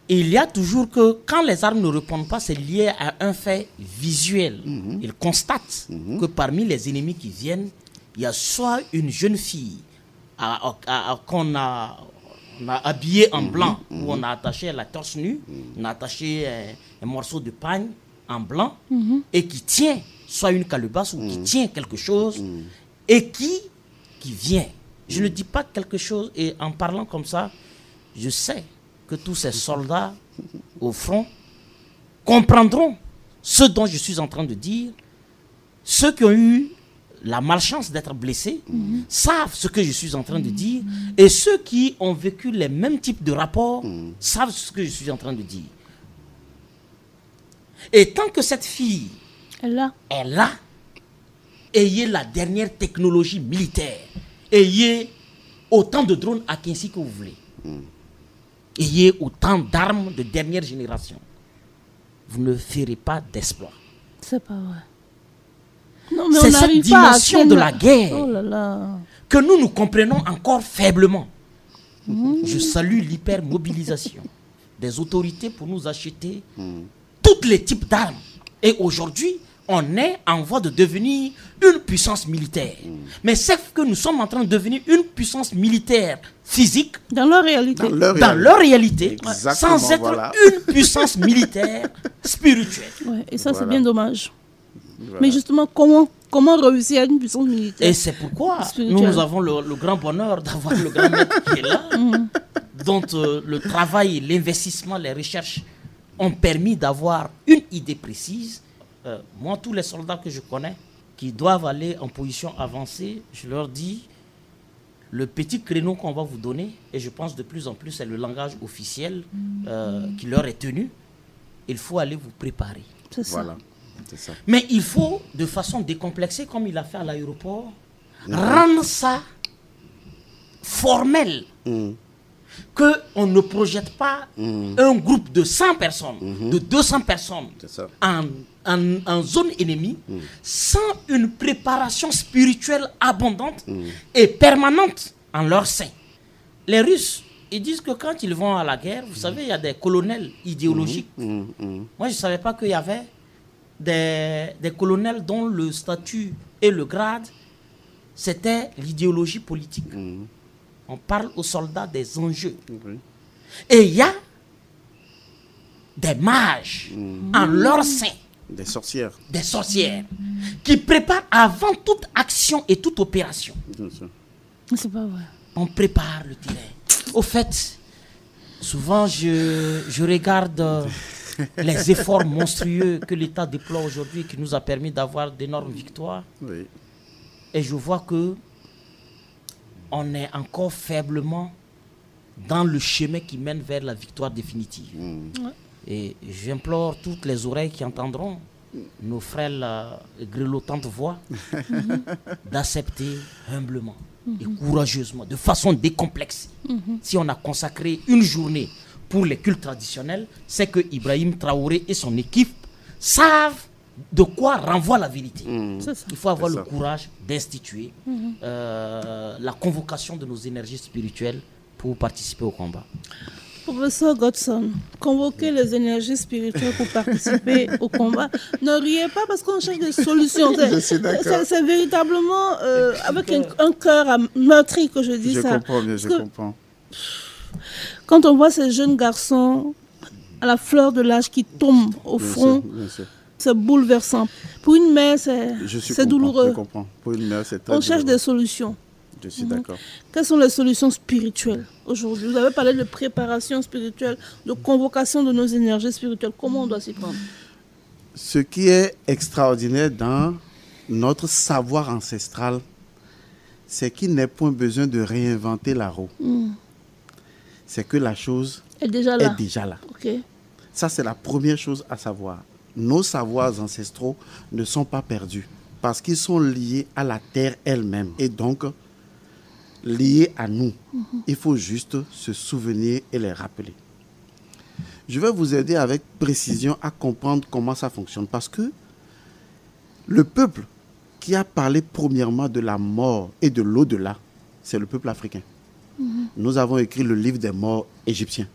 il y a toujours que quand les armes ne répondent pas, c'est lié à un fait visuel. Ils constatent que parmi les ennemis qui viennent, il y a soit une jeune fille qu'on a habillée en blanc, où on a attaché la torse nue, on a attaché un morceau de pagne en blanc, et qui tient soit une calebasse ou qui tient quelque chose, et qui vient. Je ne dis pas quelque chose, et en parlant comme ça, je sais que tous ces soldats au front comprendront ce dont je suis en train de dire. Ceux qui ont eu la malchance d'être blessés savent ce que je suis en train de dire, et ceux qui ont vécu les mêmes types de rapports savent ce que je suis en train de dire. Et tant que cette fille est là, ayez la dernière technologie militaire, ayez autant de drones à Kinshasa que vous voulez, ayez autant d'armes de dernière génération, vous ne ferez pas d'exploit. C'est pas vrai. C'est cette dimension de la guerre que nous comprenons encore faiblement. Je salue l'hypermobilisation des autorités pour nous acheter tous les types d'armes. Et aujourd'hui, on est en voie de devenir une puissance militaire. Mais c'est que nous sommes en train de devenir une puissance militaire physique dans leur réalité, dans leur réalité sans être une puissance militaire spirituelle. Ouais, et ça, c'est bien dommage. Voilà. Mais justement, comment réussir à une puissance militaire? Et c'est pourquoi nous avons le grand bonheur d'avoir le grand maître qui est là, dont le travail, l'investissement, les recherches ont permis d'avoir une idée précise. Moi, tous les soldats que je connais qui doivent aller en position avancée, je leur dis, le petit créneau qu'on va vous donner, et je pense de plus en plus c'est le langage officiel qui leur est tenu, il faut aller vous préparer. C'est ça. Voilà, c'est ça. Mais il faut, de façon décomplexée, comme il a fait à l'aéroport, rendre ça formel. Qu'on ne projette pas un groupe de 100 personnes, de 200 personnes en zone ennemie sans une préparation spirituelle abondante et permanente en leur sein. Les Russes, ils disent que quand ils vont à la guerre, vous savez, il y a des colonels idéologiques. Moi, je ne savais pas qu'il y avait des colonels dont le statut et le grade, c'était l'idéologie politique. On parle aux soldats des enjeux. Et il y a des mages en leur sein. Des sorcières. Des sorcières. Qui préparent avant toute action et toute opération. C'est pas vrai. On prépare le terrain. Au fait, souvent je regarde les efforts monstrueux que l'État déploie aujourd'hui qui nous a permis d'avoir d'énormes victoires. Oui. Et je vois que on est encore faiblement dans le chemin qui mène vers la victoire définitive. Et j'implore toutes les oreilles qui entendront nos frères grelottantes voix d'accepter humblement et courageusement, de façon décomplexée. Si on a consacré une journée pour les cultes traditionnels, c'est que Ibrahim Traoré et son équipe savent de quoi renvoie la vérité. Il faut avoir le courage d'instituer la convocation de nos énergies spirituelles pour participer au combat. Professeur Godson, convoquer les énergies spirituelles pour participer au combat. Ne riez pas parce qu'on cherche des solutions. C'est véritablement avec un cœur meurtri que je dis ça. Je comprends. Quand on voit ces jeunes garçons à la fleur de l'âge qui tombent au front, bien sûr. C'est bouleversant. Pour une mère, c'est douloureux. Je comprends. Pour une mère, c'est très On douloureux. Cherche des solutions. Je suis d'accord. Quelles sont les solutions spirituelles aujourd'hui? Vous avez parlé de préparation spirituelle, de convocation de nos énergies spirituelles. Comment on doit s'y prendre? Ce qui est extraordinaire dans notre savoir ancestral, c'est qu'il n'est point besoin de réinventer la roue. C'est que la chose est déjà là. Okay. Ça, c'est la première chose à savoir. Nos savoirs ancestraux ne sont pas perdus parce qu'ils sont liés à la terre elle-même et donc liés à nous. Il faut juste se souvenir et les rappeler. Je vais vous aider avec précision à comprendre comment ça fonctionne parce que le peuple qui a parlé premièrement de la mort et de l'au-delà, c'est le peuple africain. Nous avons écrit le livre des morts égyptiens.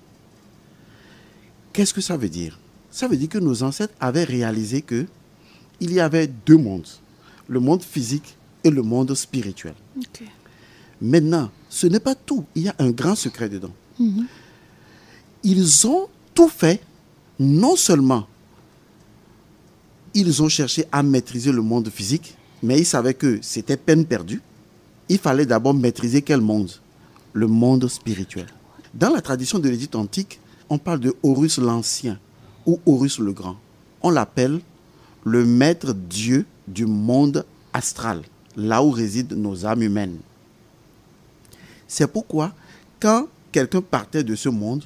Qu'est-ce que ça veut dire? Ça veut dire que nos ancêtres avaient réalisé qu'il y avait deux mondes, le monde physique et le monde spirituel. Okay. Maintenant, ce n'est pas tout. Il y a un grand secret dedans. Ils ont tout fait, non seulement ils ont cherché à maîtriser le monde physique, mais ils savaient que c'était peine perdue. Il fallait d'abord maîtriser quel monde? Le monde spirituel. Dans la tradition de l'Égypte antique, on parle de Horus l'Ancien ou Horus le Grand. On l'appelle le maître Dieu du monde astral, là où résident nos âmes humaines. C'est pourquoi, quand quelqu'un partait de ce monde,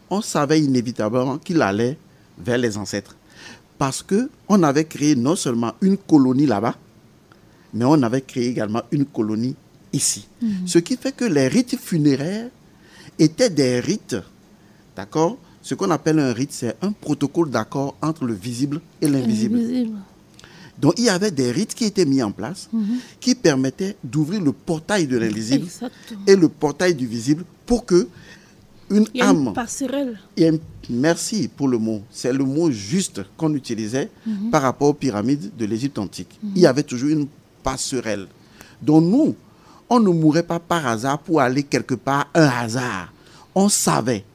on savait inévitablement qu'il allait vers les ancêtres. Parce qu'on avait créé non seulement une colonie là-bas, mais on avait créé également une colonie ici. Ce qui fait que les rites funéraires étaient des rites, d'accord? Ce qu'on appelle un rite, c'est un protocole d'accord entre le visible et l'invisible. Donc, il y avait des rites qui étaient mis en place qui permettaient d'ouvrir le portail de l'invisible et le portail du visible pour que une âme... Une passerelle. Merci pour le mot. C'est le mot juste qu'on utilisait par rapport aux pyramides de l'Égypte antique. Il y avait toujours une passerelle. Donc, nous, on ne mourait pas par hasard pour aller quelque part, un hasard. On savait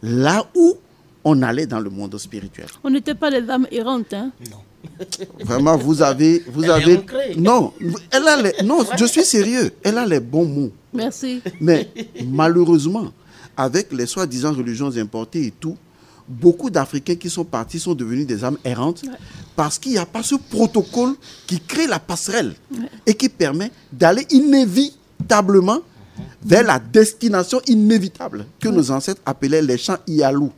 là où on allait dans le monde spirituel. On n'était pas les âmes errantes, hein? Non. Vraiment, vous avez... Non, je suis sérieux. Elle a les bons mots. Merci. Mais malheureusement, avec les soi-disant religions importées et tout, beaucoup d'Africains qui sont partis sont devenus des âmes errantes parce qu'il n'y a pas ce protocole qui crée la passerelle et qui permet d'aller inévitablement vers la destination inévitable que nos ancêtres appelaient les champs Ialou,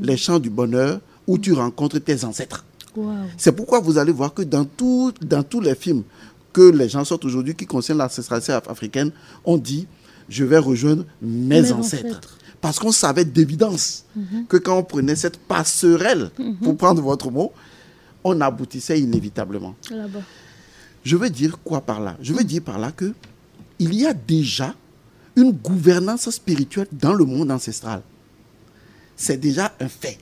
les champs du bonheur où tu rencontres tes ancêtres. Wow. C'est pourquoi vous allez voir que dans tous les films que les gens sortent aujourd'hui qui concernent l'ancestralité africaine, on dit « je vais rejoindre mes ancêtres ». Parce qu'on savait d'évidence que quand on prenait cette passerelle, pour prendre votre mot, on aboutissait inévitablement. Là-bas. Je veux dire quoi par là? Je veux dire par là que il y a déjà une gouvernance spirituelle dans le monde ancestral. C'est déjà un fait.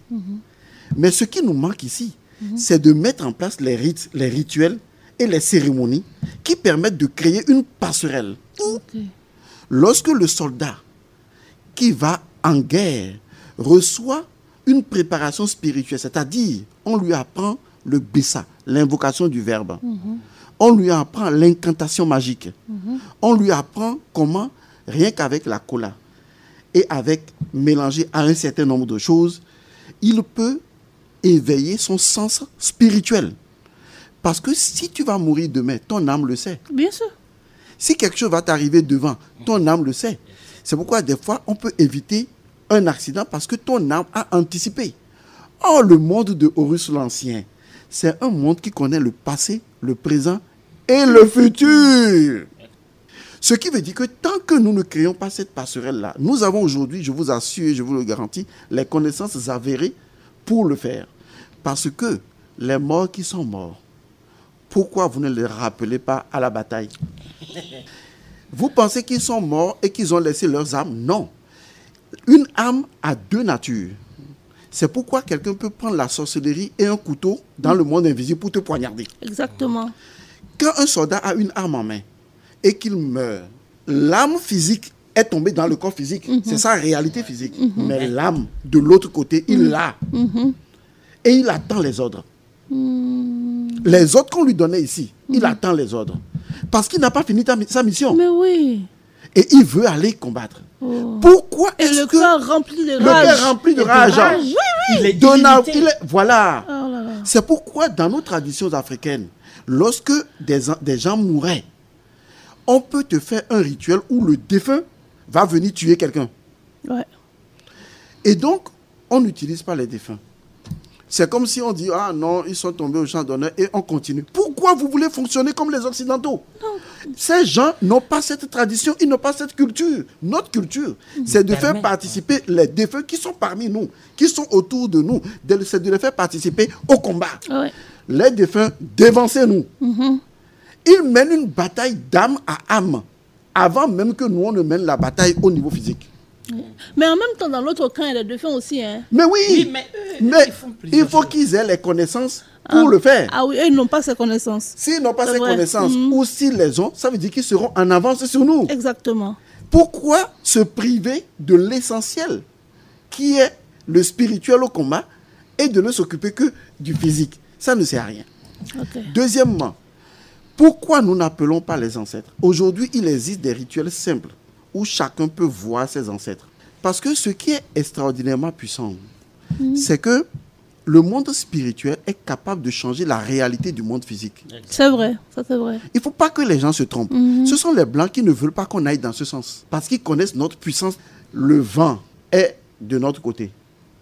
Mais ce qui nous manque ici, c'est de mettre en place les rites, les rituels et les cérémonies qui permettent de créer une passerelle. Lorsque le soldat qui va en guerre reçoit une préparation spirituelle, c'est-à-dire on lui apprend le Bessa, l'invocation du verbe. On lui apprend l'incantation magique. On lui apprend comment, rien qu'avec la cola et avec mélanger à un certain nombre de choses, il peut éveiller son sens spirituel. Parce que si tu vas mourir demain, ton âme le sait. Bien sûr. Si quelque chose va t'arriver devant, ton âme le sait. C'est pourquoi des fois, on peut éviter un accident parce que ton âme a anticipé. Or, le monde de Horus l'Ancien, c'est un monde qui connaît le passé, le présent et le futur. Ce qui veut dire que tant que nous ne créons pas cette passerelle-là, nous avons aujourd'hui, je vous assure et je vous le garantis, les connaissances avérées pour le faire. Parce que les morts qui sont morts, pourquoi vous ne les rappelez pas à la bataille? Vous pensez qu'ils sont morts et qu'ils ont laissé leurs âmes? Non. Une âme a deux natures. C'est pourquoi quelqu'un peut prendre la sorcellerie et un couteau dans le monde invisible pour te poignarder. Exactement. Quand un soldat a une arme en main et qu'il meurt, l'âme physique est tombée dans le corps physique. C'est sa réalité physique. Mais l'âme, de l'autre côté, il l'a. Et il attend les ordres. Les ordres qu'on lui donnait ici, il attend les ordres. Parce qu'il n'a pas fini sa mission. Mais oui. Et il veut aller combattre. Pourquoi est-ce que... cœur rempli de rage. Le cœur rempli de rage. Oui, oui. Il est voilà. Oh là là. C'est pourquoi dans nos traditions africaines, lorsque des gens mouraient, on peut te faire un rituel où le défunt va venir tuer quelqu'un. Ouais. Et donc, on n'utilise pas les défunts. C'est comme si on dit, ah non, ils sont tombés au champ d'honneur et on continue. Pourquoi vous voulez fonctionner comme les Occidentaux? Non. Ces gens n'ont pas cette tradition, ils n'ont pas cette culture. Notre culture, c'est de faire participer les défunts qui sont parmi nous, qui sont autour de nous, c'est de les faire participer au combat. Ouais. Les défunts, dévancez-nous. Ils mènent une bataille d'âme à âme, avant même que nous, on ne mène la bataille au niveau physique. Mais en même temps, dans l'autre camp, il y a des défunts aussi. Hein. Mais oui, mais il faut qu'ils aient les connaissances pour le faire. Ah oui, eux, ils n'ont pas ces connaissances. S'ils n'ont pas ces connaissances, ou s'ils les ont, ça veut dire qu'ils seront en avance sur nous. Exactement. Pourquoi se priver de l'essentiel, qui est le spirituel au combat, et de ne s'occuper que du physique? Ça ne sert à rien. Okay. Deuxièmement, pourquoi nous n'appelons pas les ancêtres? Aujourd'hui, il existe des rituels simples où chacun peut voir ses ancêtres. Parce que ce qui est extraordinairement puissant, c'est que le monde spirituel est capable de changer la réalité du monde physique. C'est vrai, ça c'est vrai. Il ne faut pas que les gens se trompent. Ce sont les Blancs qui ne veulent pas qu'on aille dans ce sens. Parce qu'ils connaissent notre puissance. Le vent est de notre côté.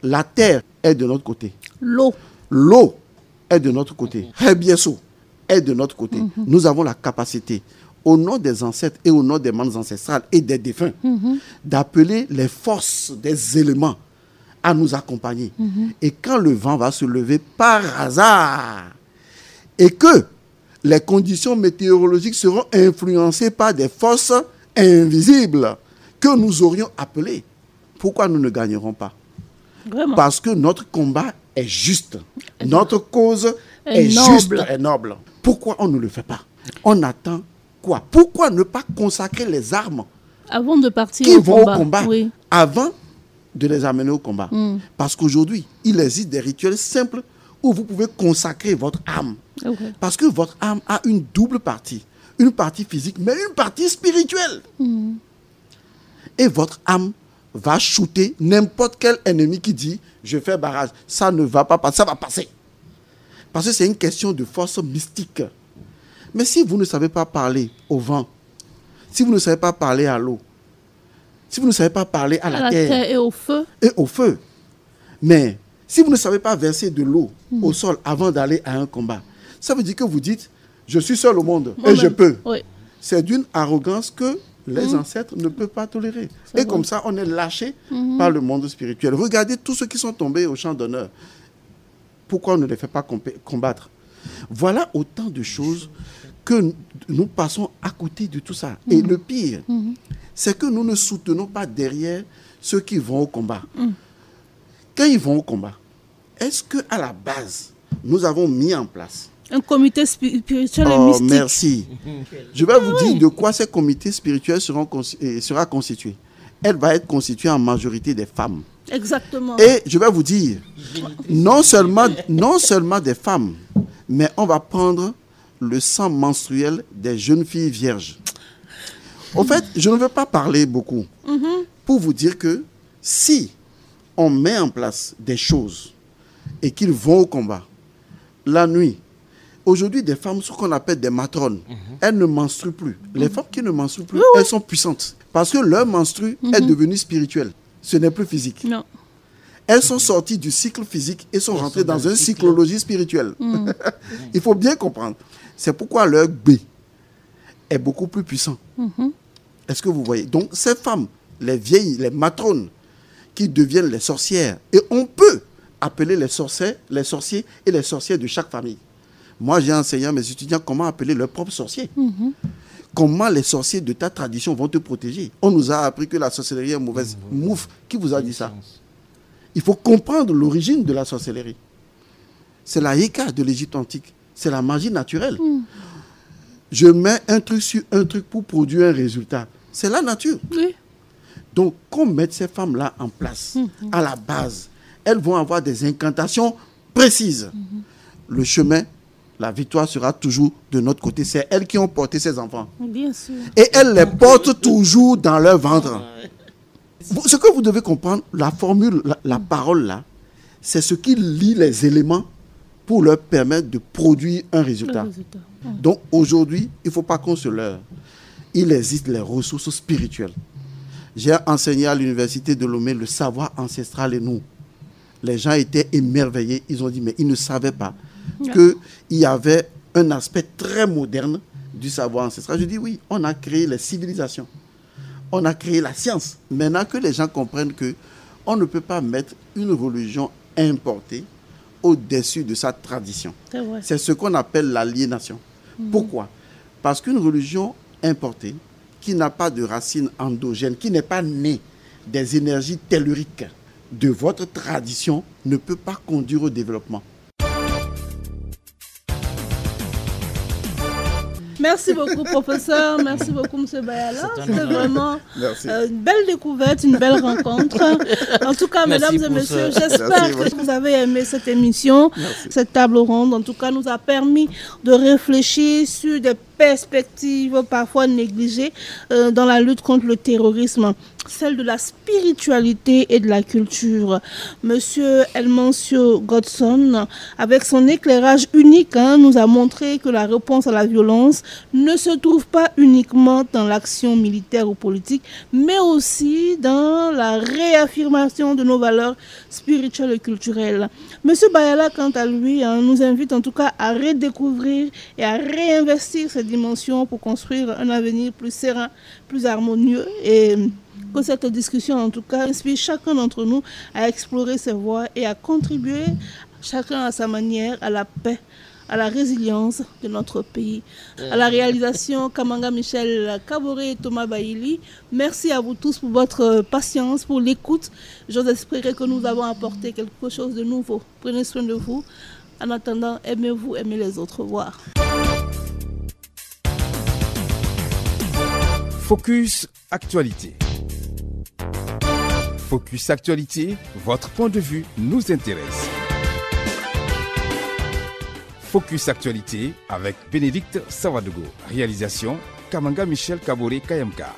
La terre est de notre côté. L'eau est de notre côté. Hebieso est de notre côté. Nous avons la capacité, au nom des ancêtres et au nom des membres ancestrales et des défunts, d'appeler les forces des éléments à nous accompagner. Et quand le vent va se lever par hasard et que les conditions météorologiques seront influencées par des forces invisibles que nous aurions appelées, pourquoi nous ne gagnerons pas? Vraiment. Parce que notre combat est juste. Notre cause est noble. Juste et noble. Pourquoi on ne le fait pas? On attend quoi? Pourquoi ne pas consacrer les armes avant de partir qui vont au combat, oui, avant de les amener au combat? Parce qu'aujourd'hui, il existe des rituels simples où vous pouvez consacrer votre âme. Okay. Parce que votre âme a une double partie. Une partie physique, mais une partie spirituelle. Et votre âme va shooter n'importe quel ennemi qui dit « je fais barrage ». Ça ne va pas passer, ça va passer. Parce que c'est une question de force mystique. Mais si vous ne savez pas parler au vent, si vous ne savez pas parler à l'eau, si vous ne savez pas parler à la terre et au feu, mais Si vous ne savez pas verser de l'eau au sol avant d'aller à un combat, ça veut dire que vous dites, je suis seul au monde et je peux. Oui. C'est d'une arrogance que les ancêtres ne peuvent pas tolérer. Et comme ça, on est lâché par le monde spirituel. Regardez tous ceux qui sont tombés au champ d'honneur. Pourquoi on ne les fait pas combattre? Voilà autant de choses que nous passons à côté de tout ça. Et le pire, c'est que nous ne soutenons pas derrière ceux qui vont au combat. Quand ils vont au combat, est-ce qu'à la base, nous avons mis en place un comité spirituel et mystique? Merci. Je vais vous dire de quoi ces comités spirituels sera constitué. Elle va être constituée en majorité des femmes. Exactement. Et je vais vous dire, non seulement des femmes, mais on va prendre le sang menstruel des jeunes filles vierges. En fait, je ne veux pas parler beaucoup pour vous dire que si on met en place des choses et qu'ils vont au combat, la nuit, aujourd'hui, des femmes, ce qu'on appelle des matrones, elles ne menstruent plus. Les femmes qui ne menstruent plus, elles sont puissantes. Parce que leur menstru est devenu spirituel. Ce n'est plus physique. Non. Elles sont sorties du cycle physique et sont rentrées dans une cyclologie spirituelle. Il faut bien comprendre. C'est pourquoi leur B est beaucoup plus puissant. Est-ce que vous voyez? Donc, ces femmes, les vieilles, les matrones, qui deviennent les sorcières, et on peut appeler les sorciers et les sorcières de chaque famille. Moi, j'ai enseigné à mes étudiants comment appeler leurs propres sorciers. Comment les sorciers de ta tradition vont te protéger. On nous a appris que la sorcellerie est mauvaise. Mouf, qui vous a dit ça? Il faut comprendre l'origine de la sorcellerie. C'est la Yéka de l'Égypte antique. C'est la magie naturelle. Je mets un truc sur un truc pour produire un résultat. C'est la nature. Oui. Donc, qu'on mette ces femmes-là en place, à la base, elles vont avoir des incantations précises. Le chemin, la victoire sera toujours de notre côté. C'est elles qui ont porté ces enfants. Bien sûr. Et elles les portent toujours dans leur ventre. Ce que vous devez comprendre, la formule, la parole là, c'est ce qui lie les éléments pour leur permettre de produire un résultat. Donc aujourd'hui, il ne faut pas qu'on se leurre. Il existe les ressources spirituelles. J'ai enseigné à l'université de Lomé le savoir ancestral et nous. Les gens étaient émerveillés. Ils ont dit, mais ils ne savaient pas qu'il y avait un aspect très moderne du savoir ancestral. Je dis oui, on a créé les civilisations. On a créé la science. Maintenant que les gens comprennent qu'on ne peut pas mettre une religion importée au-dessus de sa tradition. C'est ce qu'on appelle l'aliénation. Pourquoi? Parce qu'une religion importée, qui n'a pas de racines endogènes, qui n'est pas née des énergies telluriques de votre tradition, ne peut pas conduire au développement. Merci beaucoup, professeur. Merci beaucoup, M. Bayala. C'était vraiment une belle découverte, une belle rencontre. En tout cas, mesdames et messieurs, j'espère que vous avez aimé cette émission. Cette table ronde, en tout cas, nous a permis de réfléchir sur des perspectives parfois négligées dans la lutte contre le terrorisme, celle de la spiritualité et de la culture. Monsieur Elmancio Godson, avec son éclairage unique, nous a montré que la réponse à la violence ne se trouve pas uniquement dans l'action militaire ou politique, mais aussi dans la réaffirmation de nos valeurs spirituelles et culturelles. Monsieur Bayala, quant à lui, nous invite en tout cas à redécouvrir et à réinvestir cette dimension pour construire un avenir plus serein, plus harmonieux, et que cette discussion en tout cas inspire chacun d'entre nous à explorer ses voies et à contribuer chacun à sa manière à la paix, à la résilience de notre pays. À la réalisation, Kamanga Michel Kaboré et Thomas Bailly. Merci à vous tous pour votre patience, pour l'écoute. J'ose espérer que nous avons apporté quelque chose de nouveau. Prenez soin de vous. En attendant, aimez-vous, aimez les autres. Au revoir. Focus Actualité. Focus Actualité, votre point de vue nous intéresse. Focus Actualité avec Bénédicte Savadogo. Réalisation, Kamanga Michel Kaboré Kayamka.